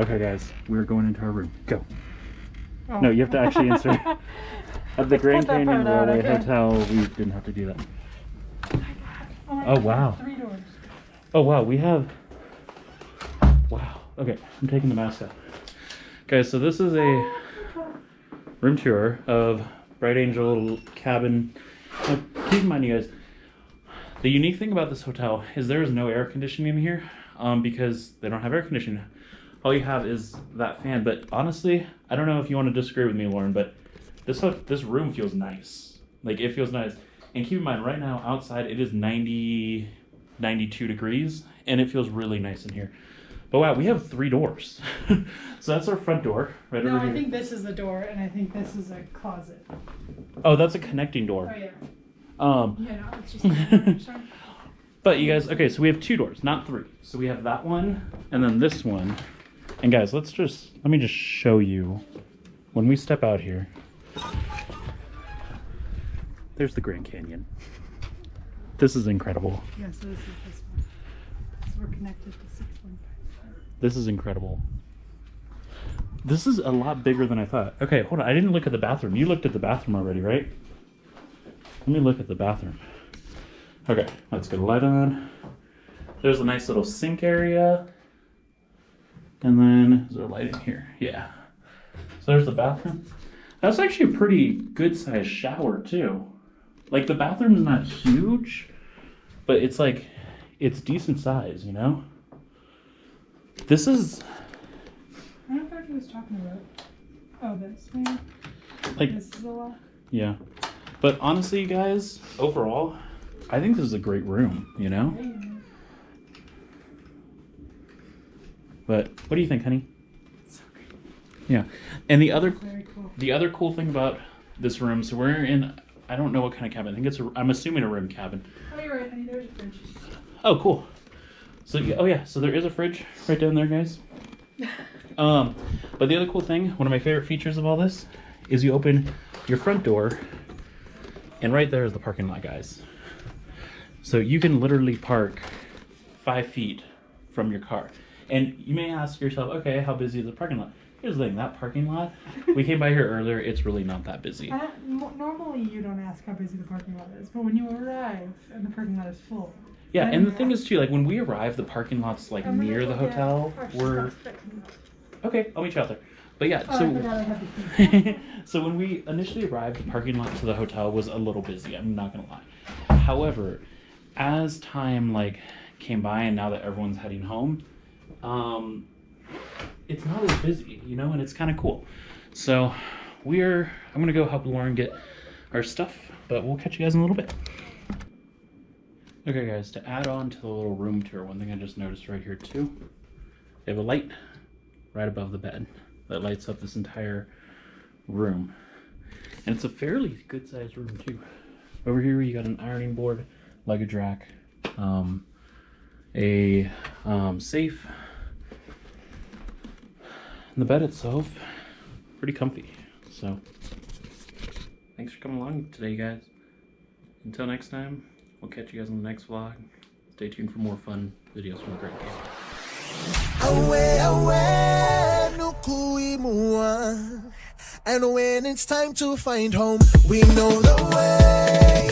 Okay, guys, we're going into our room. Go. Oh. No, you have to actually answer. At the Grand cut that Canyon part out, Railway okay. Hotel, we didn't have to do that. Oh, my Oh, God, wow. 3 doors. Oh, wow, we have... Wow. Okay, I'm taking the mask off. Guys, so this is a room tour of Bright Angel cabin. Now, keep in mind, you guys, the unique thing about this hotel is there is no air conditioning in here because they don't have air conditioning. All you have is that fan. But honestly, I don't know if you want to disagree with me, Lauren, but this room feels nice. Like, it feels nice. And keep in mind, right now outside it is 92 degrees, and it feels really nice in here. But wow, we have 3 doors. So that's our front door, right No, over here. I think this is the door, and I think this is a closet. Oh, that's a connecting door. Oh, yeah. Yeah, no, it's just a door. Sorry. But you guys, okay, so we have 2 doors, not 3. So we have that one, and then this one. And guys, let me just show you. When we step out here, there's the Grand Canyon. This is incredible. Yeah, so this is this one. So we're connected to 615. This is incredible. This is a lot bigger than I thought. Okay, hold on. I didn't look at the bathroom. You looked at the bathroom already, right? Let me look at the bathroom. Okay, let's get a light on. There's a nice little sink area. And then, is there a light in here? Yeah. So there's the bathroom. That's actually a pretty good sized shower too. Like, the bathroom's not huge, but it's like, it's decent size, you know? This is... I don't know what he was talking about. Oh, this one? like, This is a lot? yeah. But honestly, you guys, overall, I think this is a great room, you know? Yeah. But what do you think, honey? So great. Yeah. And the other Very cool. cool thing about this room, so we're in, I don't know what kind of cabin. I think it's I'm assuming a room cabin. Oh, you're right, honey. There's a fridge. Oh, cool. So, oh yeah, so there is a fridge right down there, guys. But the other cool thing, one of my favorite features of all this, is you open your front door, and right there is the parking lot, guys. So you can literally park 5 feet from your car. And you may ask yourself, okay, how busy is the parking lot? Here's the thing, that parking lot, we came by here earlier, it's really not that busy. Normally you don't ask how busy the parking lot is, but when you arrive and the parking lot is full. Yeah, then and the you thing ask. is too, like when we arrive, the parking lot's like I'm gonna near the go get hotel. our We're stuff. okay. I'll meet you out there. But yeah, Oh, I forgot I had the key. so when we initially arrived, the parking lot to the hotel was a little busy. I'm not gonna lie. However, as time like came by and now that everyone's heading home, it's not as busy, you know, and it's kind of cool. So I'm gonna go help Lauren get our stuff, but we'll catch you guys in a little bit. Okay guys, to add on to the little room tour, one thing I just noticed right here too, they have a light right above the bed that lights up this entire room. And it's a fairly good sized room too. Over here you got an ironing board, luggage rack, a safe, and the bed itself, pretty comfy. So, thanks for coming along today, guys. Until next time, we'll catch you guys on the next vlog. Stay tuned for more fun videos from the Grand Canyon. And when it's time to find home, we know the way.